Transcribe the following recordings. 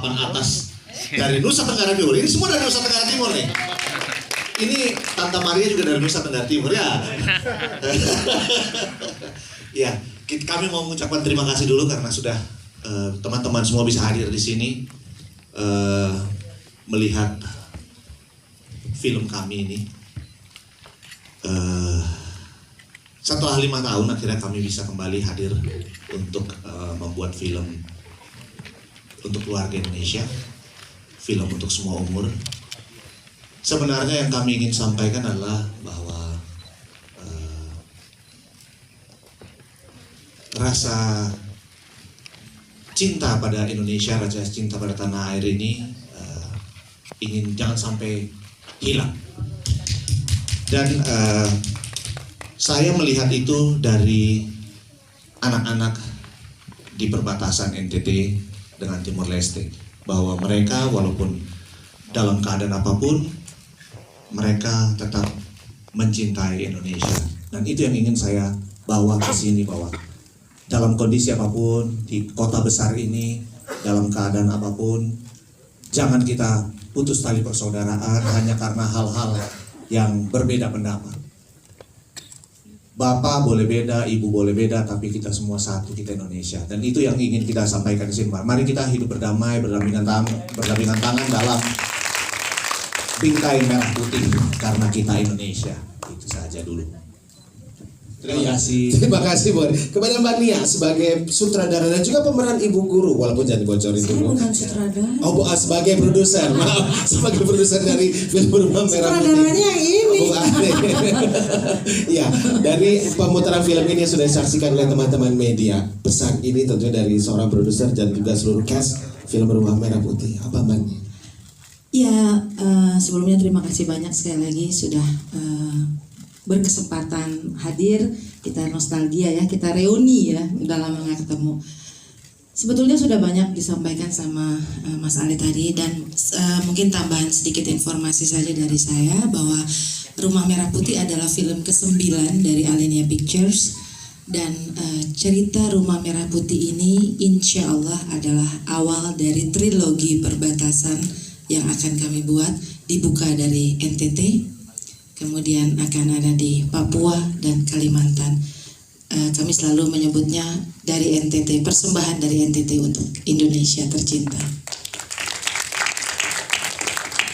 papan atas dari Nusa Tenggara Timur. Ini semua dari Nusa Tenggara Timur nih. Ini Tante Maria juga dari Nusa Tenggara Timur ya. Ya, kami mau mengucapkan terima kasih dulu karena sudah teman-teman semua bisa hadir di sini melihat film kami ini. Setelah 5 tahun akhirnya kami bisa kembali hadir untuk membuat film untuk keluarga Indonesia, film untuk semua umur. Sebenarnya yang kami ingin sampaikan adalah bahwa rasa cinta pada Indonesia, rasa cinta pada tanah air ini ingin jangan sampai hilang. Dan saya melihat itu dari anak-anak di perbatasan NTT dengan Timor Leste, bahwa mereka walaupun dalam keadaan apapun mereka tetap mencintai Indonesia. Dan itu yang ingin saya bawa ke sini, bahwa dalam kondisi apapun di kota besar ini, dalam keadaan apapun, jangan kita putus tali persaudaraan hanya karena hal-hal yang berbeda pendapat. Bapak boleh beda, ibu boleh beda, tapi kita semua satu, kita Indonesia. Dan itu yang ingin kita sampaikan di sini. Mari kita hidup berdamai, berdampingan tangan dalam bingkai merah putih karena kita Indonesia. Itu saja dulu. Terima kasih. Terima kasih, Bon. Kepada Mbak Nia sebagai sutradara dan juga pemeran ibu guru, walaupun jangan dibocorin dulu. Saya bukan sutradara. Oh, sebagai produser, maaf, sebagai produser dari film Rumah Merah Putih. Sutradaranya yang ini. Ya, dari pemutaran film ini yang sudah disaksikan oleh teman-teman media, pesan ini tentunya dari seorang produser dan juga seluruh cast film Rumah Merah Putih. Apa Mbak Nia? Ya, sebelumnya terima kasih banyak sekali lagi sudah berkesempatan hadir. Kita nostalgia ya, kita reuni ya, udah lama gak ketemu. Sebetulnya sudah banyak disampaikan sama Mas Ali tadi, dan mungkin tambahan sedikit informasi saja dari saya bahwa Rumah Merah Putih adalah film ke-9 dari Alenia Pictures, dan cerita Rumah Merah Putih ini insya Allah adalah awal dari trilogi perbatasan yang akan kami buat, dibuka dari NTT, kemudian akan ada di Papua dan Kalimantan. Kami selalu menyebutnya dari NTT, persembahan dari NTT untuk Indonesia tercinta.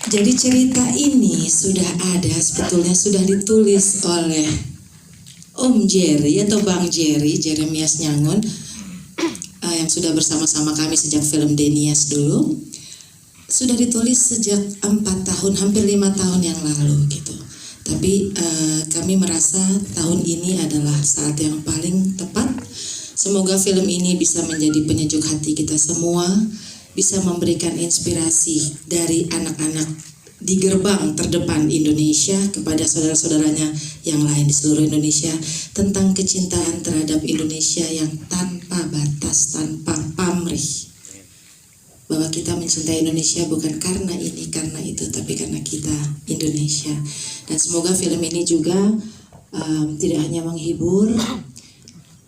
Jadi cerita ini sudah ada, sebetulnya sudah ditulis oleh Om Jerry atau Bang Jerry, Jeremias Nyangun, yang sudah bersama-sama kami sejak film Denias dulu. Sudah ditulis sejak 4 tahun, hampir 5 tahun yang lalu gitu. Tapi kami merasa tahun ini adalah saat yang paling tepat. Semoga film ini bisa menjadi penyejuk hati kita semua, bisa memberikan inspirasi dari anak-anak di gerbang terdepan Indonesia kepada saudara-saudaranya yang lain di seluruh Indonesia tentang kecintaan terhadap Indonesia yang tanpa batas, tanpa pamrih. Bahwa kita mencintai Indonesia bukan karena ini, karena itu, tapi karena kita Indonesia. Dan semoga film ini juga tidak hanya menghibur,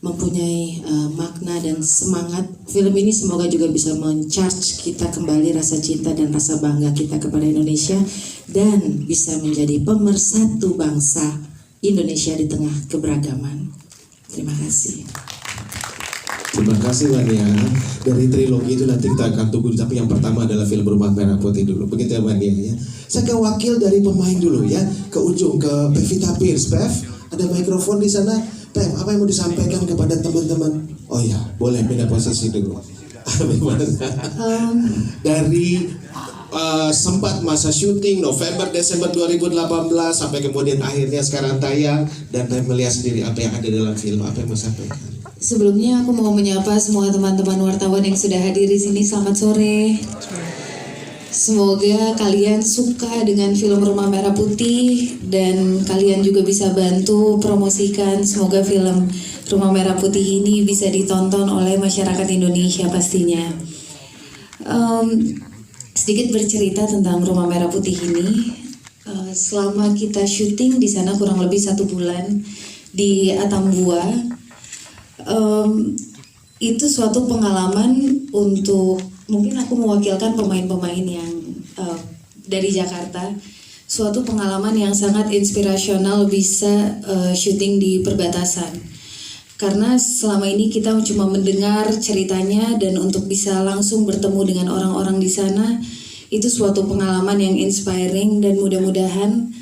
mempunyai makna dan semangat. Film ini semoga juga bisa men-charge kita kembali rasa cinta dan rasa bangga kita kepada Indonesia, dan bisa menjadi pemersatu bangsa Indonesia di tengah keberagaman. Terima kasih. Terima kasih Mbak Nia. Dari trilogi itu nanti kita akan tunggu, tapi yang pertama adalah film Rumah Merah Putih dulu. Begitu ya Mbak Nia ya. Saya ke wakil dari pemain dulu ya, ke ujung, ke Pevita Pierce. Pev, ada mikrofon di sana. Pev, apa yang mau disampaikan kepada teman-teman? Oh ya, boleh pindah posisi dulu. Dari sempat masa syuting November Desember 2018 sampai kemudian akhirnya sekarang tayang, dan melihat sendiri apa yang ada dalam film, apa yang mau sampaikan? Sebelumnya aku mau menyapa semua teman-teman wartawan yang sudah hadir di sini. Selamat sore. Semoga kalian suka dengan film Rumah Merah Putih dan kalian juga bisa bantu promosikan. Semoga film Rumah Merah Putih ini bisa ditonton oleh masyarakat Indonesia pastinya. Sedikit bercerita tentang Rumah Merah Putih ini. Selama kita syuting di sana kurang lebih 1 bulan di Atambua. Itu suatu pengalaman untuk mungkin aku mewakilkan pemain-pemain yang dari Jakarta. Suatu pengalaman yang sangat inspirasional bisa syuting di perbatasan. Karena selama ini kita cuma mendengar ceritanya dan untuk bisa langsung bertemu dengan orang-orang di sana itu suatu pengalaman yang inspiring dan mudah-mudahan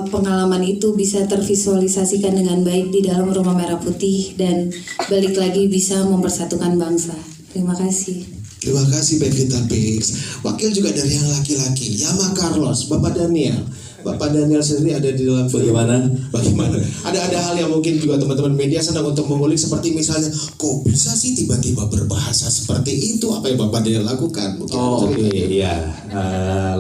pengalaman itu bisa tervisualisasikan dengan baik di dalam Rumah Merah Putih dan balik lagi bisa mempersatukan bangsa. Terima kasih. Terima kasih Pevita Pix. Wakil juga dari yang laki-laki, Yama Carlos, Bapak Daniel. Bapak Daniel sendiri ada di dalam bagaimana? Ada hal yang mungkin juga teman-teman media sedang untuk mengulik seperti misalnya, kok bisa sih tiba-tiba berbahasa seperti itu? Apa yang Bapak Daniel lakukan? Mungkin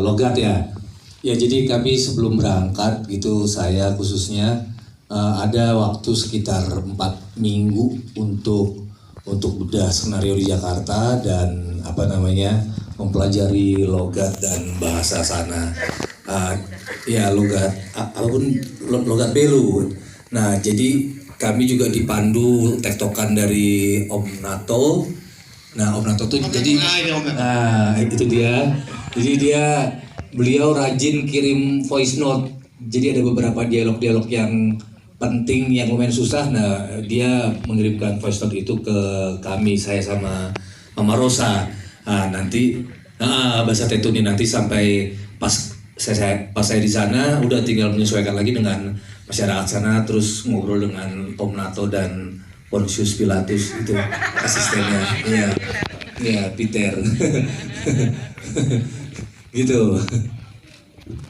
logat ya. Ya jadi kami sebelum berangkat gitu saya khususnya ada waktu sekitar 4 minggu untuk bedah skenario di Jakarta dan mempelajari logat dan bahasa sana. Logat Belu. Nah jadi kami juga dipandu tektokan dari Om Nato. Nah Om Nato tuh itu dia. Jadi beliau rajin kirim voice note. Jadi ada beberapa dialog-dialog yang penting yang lumayan susah. Nah dia mengirimkan voice note itu ke kami, saya sama Mama Rosa. Nah nanti bahasa Tetuni nanti sampai pas saya di sana udah tinggal menyesuaikan lagi dengan masyarakat sana, terus ngobrol dengan Om Nato dan Pontius Pilatus itu asistennya. Iya Peter. Gitu.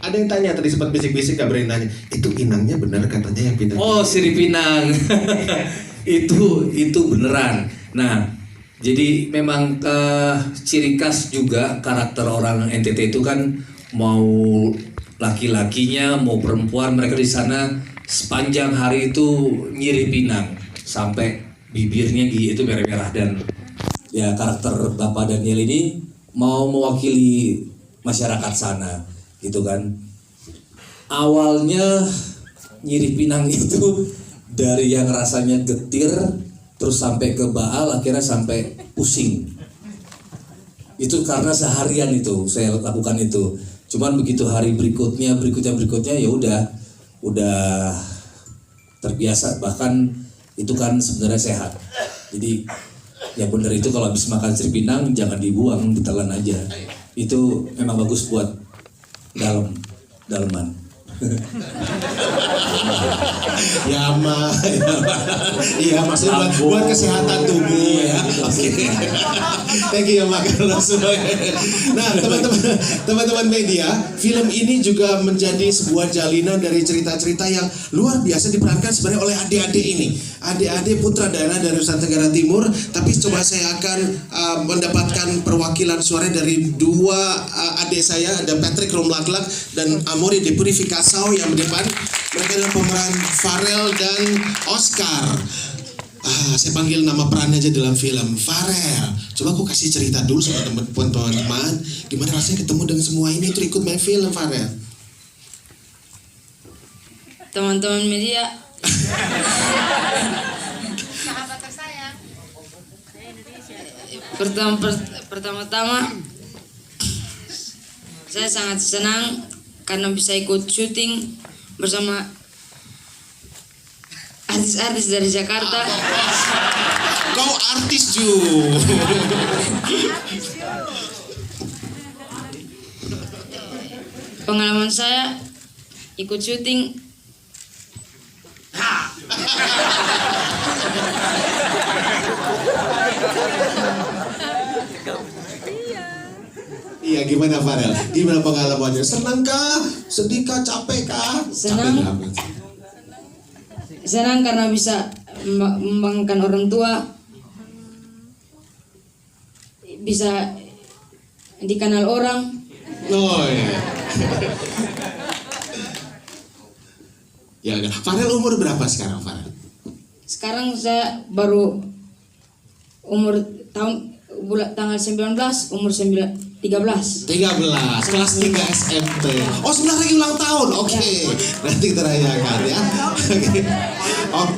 Ada yang tanya tadi sempat bisik-bisik gak berani nanya. Itu inangnya benar katanya yang pindah. Oh, sirip Pinang. itu beneran. Nah, jadi memang ciri khas juga karakter orang NTT itu kan mau laki-lakinya mau perempuan, mereka di sana sepanjang hari itu nyirip pinang sampai bibirnya itu merah-merah. Dan ya karakter Bapak Daniel ini mau mewakili masyarakat sana gitu kan. Awalnya nyirip pinang itu dari yang rasanya getir terus sampai ke baal, akhirnya sampai pusing. Itu karena seharian itu saya lakukan itu. Cuman begitu hari berikutnya ya udah terbiasa. Bahkan itu kan sebenarnya sehat. Jadi ya benar itu kalau habis makan sirip pinang jangan dibuang, ditelan aja. Itu memang bagus buat daleman. Iya maksudnya buat kesehatan tubuh ya. Oke. Thank you ya Mak Carlos. Nah teman-teman media, film ini juga menjadi sebuah jalinan dari cerita-cerita yang luar biasa diperankan sebenarnya oleh adik-adik ini. Adik-adik putra daerah dari Nusa Tenggara Timur. Tapi coba saya akan mendapatkan perwakilan suara dari dua adik saya, ada Patrick Romlaklak dan Amori de Purificasao yang di depan. Mereka adalah pemeran Farel dan Oscar. Saya panggil nama perannya aja dalam film. Farel, coba aku kasih cerita dulu sama teman-teman, gimana rasanya ketemu dengan semua ini itu ikut main film Farel. Teman-teman media, sahabat tersayang. pertama-tama saya sangat senang karena bisa ikut syuting bersama artis-artis dari Jakarta. Kau artis Ju. Pengalaman saya ikut syuting Iya, gimana Farel? Gimana pengalamannya? Senang kah? Sedih kah? Capek kah? Senang. Senang karena bisa membanggakan orang tua, bisa dikenal orang. Oh iya. Ya, Farel umur berapa sekarang Farel? Sekarang saya baru umur tanggal 19, umur 13. 13, kelas 3 SMP. Oh, sebentar lagi ulang tahun. Oke. Nanti kita rayakan ya. Oke. Oh,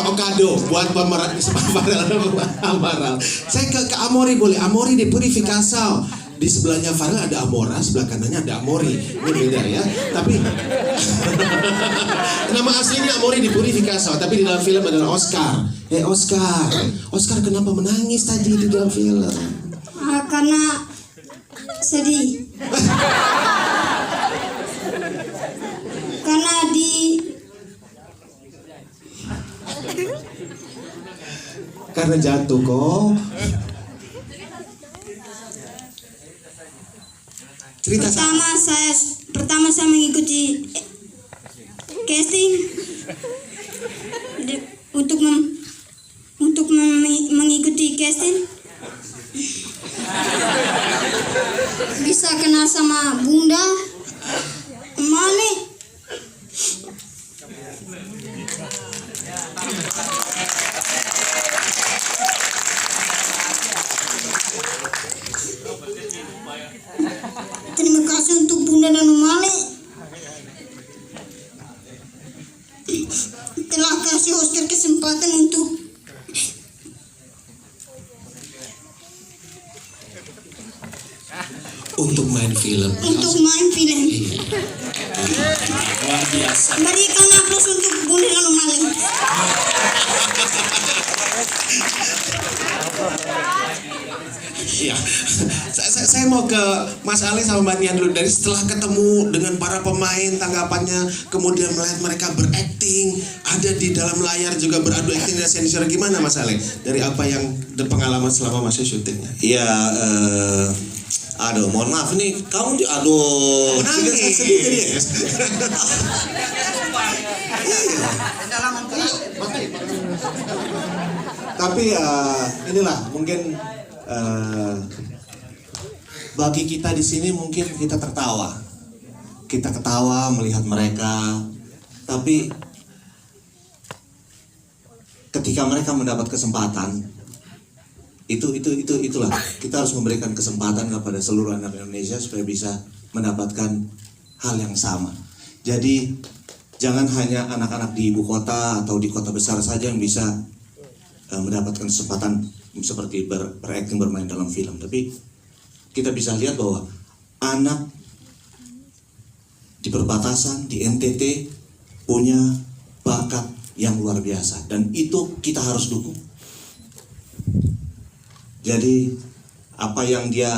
kado buat pemeran Amaral. Saya ke Amori boleh. Amori di Purificasao. Di sebelahnya Farel ada Amora, sebelah kanannya ada Amori. Ini beda ya. Tapi nama aslinya Amori di Purificasao, tapi di dalam film adalah Oscar. Oscar kenapa menangis tadi di dalam film? Karena sedih. Karena Karena jatuh kok. Cerita pertama saya mengikuti casting untuk mengikuti casting bisa kenal sama Bunda Mane. Terima kasih untuk Bunda dan Mane telah kasih Oscar kesempatan untuk main film. Luar biasa. Berikan aplaus untuk Bunda dan Mane. Iya. Saya mau ke Mas Ali sama Mbak Nian dulu. Dari setelah ketemu dengan para pemain, tanggapannya, kemudian melihat mereka berakting, ada di dalam layar juga beradu akting dan senior, gimana Mas Ali? Dari apa yang pengalaman selama masa syutingnya? Iya, aduh, mohon maaf nih, kamu Nangis. Tapi inilah mungkin bagi kita di sini mungkin kita tertawa, kita ketawa melihat mereka. Tapi ketika mereka mendapat kesempatan, itulah kita harus memberikan kesempatan kepada seluruh anak Indonesia supaya bisa mendapatkan hal yang sama. Jadi jangan hanya anak-anak di ibu kota atau di kota besar saja yang bisa mendapatkan kesempatan seperti berakting, bermain dalam film, tapi kita bisa lihat bahwa anak di perbatasan di NTT punya bakat yang luar biasa dan itu kita harus dukung. Jadi apa yang dia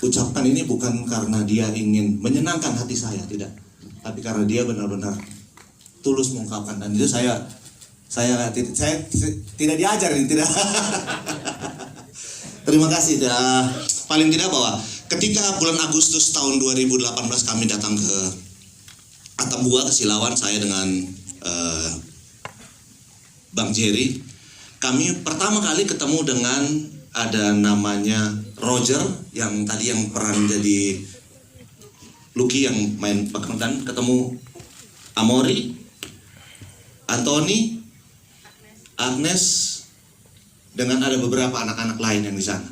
ucapkan ini bukan karena dia ingin menyenangkan hati saya, tidak, tapi karena dia benar-benar tulus mengungkapkan, dan itu saya tidak diajar ini, tidak. Terima kasih. Paling tidak bahwa ketika bulan Agustus tahun 2018 kami datang ke Atambua, ke Silawan, saya dengan Bang Jerry, kami pertama kali ketemu dengan ada namanya Roger yang tadi yang peran jadi Lucky yang main Pakmentan, ketemu Amori, Anthony, Agnes, dengan ada beberapa anak-anak lain yang di sana.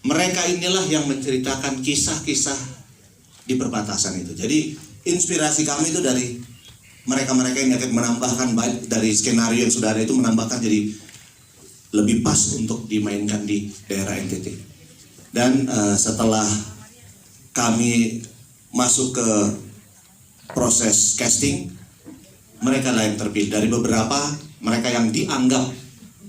Mereka inilah yang menceritakan kisah-kisah di perbatasan itu. Jadi inspirasi kami itu dari mereka-mereka yang akan menambahkan dari skenario yang sudah ada itu, menambahkan jadi lebih pas untuk dimainkan di daerah NTT. Dan setelah kami masuk ke proses casting, mereka lah yang terpilih dari beberapa mereka yang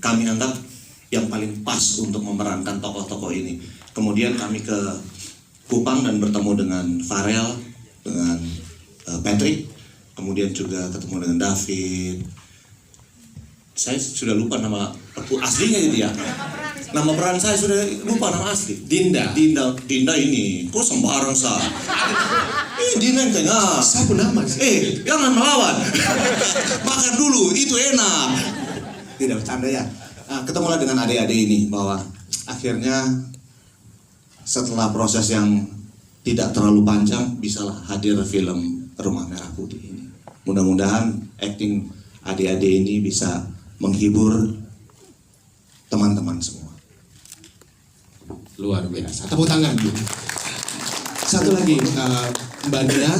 kami anggap yang paling pas untuk memerankan tokoh-tokoh ini. Kemudian kami ke Kupang dan bertemu dengan Farel, dengan Patrick, kemudian juga ketemu dengan David. Saya sudah lupa nama aslinya itu ya. Nama peran saya sudah lupa nama asli. Dinda ini, kok sembarang sah. Dinda yang tengah. Siapa nama sih? Jangan melawan. Makan dulu, itu enak. Tidak bercanda ya. Ketemulah dengan adik-adik ini, bahwa akhirnya setelah proses yang tidak terlalu panjang bisalah hadir film Rumah Merah Putih ini. Mudah-mudahan acting adik-adik ini bisa menghibur teman-teman semua. Luar biasa. Tepuk tangan dulu. Satu lagi, Mbak Nia,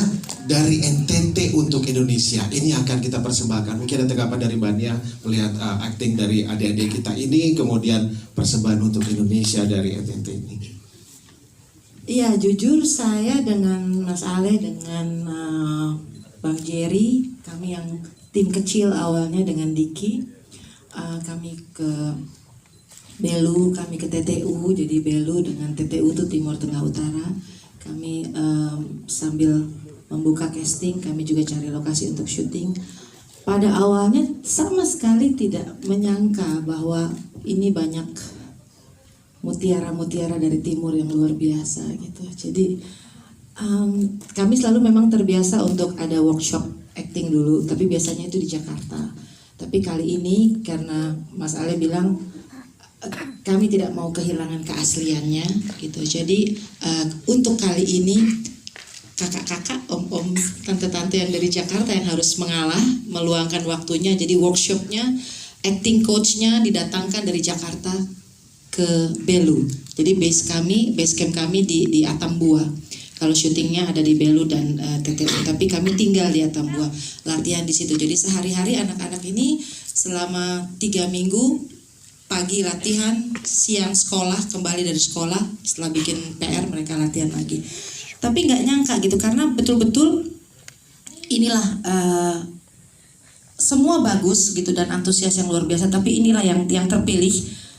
dari NTT untuk Indonesia ini akan kita persembahkan. Mungkin ada tanggapan dari Mbak Nia melihat acting dari adik-adik kita ini, kemudian persembahan untuk Indonesia dari NTT ini. Iya, jujur saya dengan Mas Ale, dengan Bang Jerry, kami yang tim kecil awalnya dengan Diki, kami ke Belu, kami ke TTU, jadi Belu dengan TTU itu Timur Tengah Utara. Kami sambil membuka casting, kami juga cari lokasi untuk syuting. Pada awalnya sama sekali tidak menyangka bahwa ini banyak mutiara-mutiara dari timur yang luar biasa gitu. Jadi kami selalu memang terbiasa untuk ada workshop acting dulu, tapi biasanya itu di Jakarta. Tapi kali ini karena Mas Ale bilang kami tidak mau kehilangan keasliannya gitu. Jadi untuk kali ini kakak-kakak, om-om, tante-tante yang dari Jakarta yang harus mengalah, meluangkan waktunya. Jadi workshopnya, acting coachnya didatangkan dari Jakarta ke Belu. Jadi base camp kami di Atambua. Kalau syutingnya ada di Belu dan TTU, tapi kami tinggal di Atambua, latihan di situ. Jadi sehari-hari anak-anak ini selama 3 minggu, pagi latihan, siang sekolah, kembali dari sekolah, setelah bikin PR mereka latihan lagi. Tapi nggak nyangka gitu, karena betul-betul inilah semua bagus gitu dan antusias yang luar biasa. Tapi inilah yang terpilih,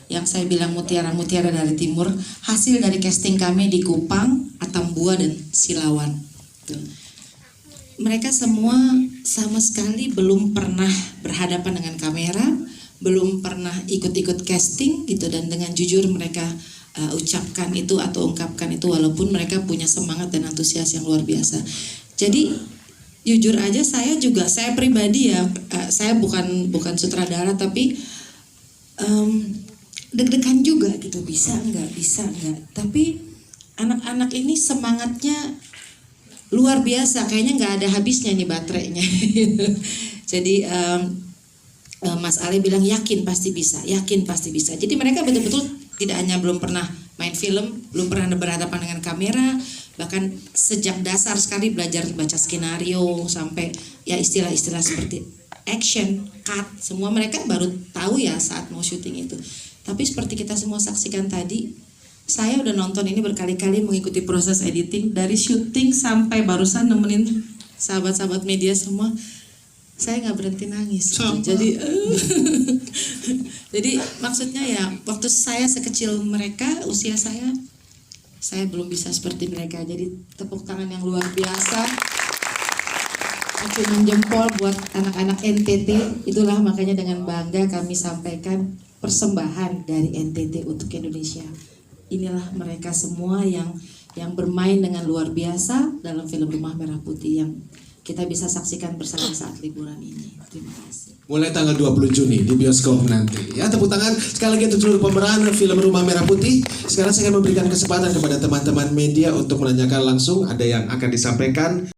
yang saya bilang mutiara-mutiara dari timur, hasil dari casting kami di Kupang, Atambua dan Silawan. Tuh. Mereka semua sama sekali belum pernah berhadapan dengan kamera, belum pernah ikut-ikut casting gitu, dan dengan jujur mereka ucapkan itu atau ungkapkan itu walaupun mereka punya semangat dan antusias yang luar biasa. Jadi jujur aja saya pribadi ya, saya bukan sutradara tapi deg-degan juga gitu, bisa nggak, tapi anak-anak ini semangatnya luar biasa, kayaknya nggak ada habisnya nih baterainya. Jadi Mas Ale bilang yakin pasti bisa. Jadi mereka betul-betul tidak hanya belum pernah main film, belum pernah berhadapan dengan kamera, bahkan sejak dasar sekali belajar baca skenario sampai ya istilah-istilah seperti action, cut, semua mereka baru tahu ya saat mau syuting itu. Tapi seperti kita semua saksikan tadi, saya udah nonton ini berkali-kali, mengikuti proses editing dari syuting sampai barusan nemenin sahabat-sahabat media semua. Saya nggak berhenti nangis. Jadi maksudnya ya waktu saya sekecil mereka, usia saya belum bisa seperti mereka. Jadi tepuk tangan yang luar biasa, acungan jempol buat anak-anak NTT. Itulah makanya dengan bangga kami sampaikan persembahan dari NTT untuk Indonesia. Inilah mereka semua yang bermain dengan luar biasa dalam film Rumah Merah Putih yang kita bisa saksikan bersama saat liburan ini. Terima kasih. Mulai tanggal 20 Juni di bioskop nanti. Ya, tepuk tangan sekali lagi untuk seluruh pemeran film Rumah Merah Putih. Sekarang saya akan memberikan kesempatan kepada teman-teman media untuk menanyakan langsung, ada yang akan disampaikan.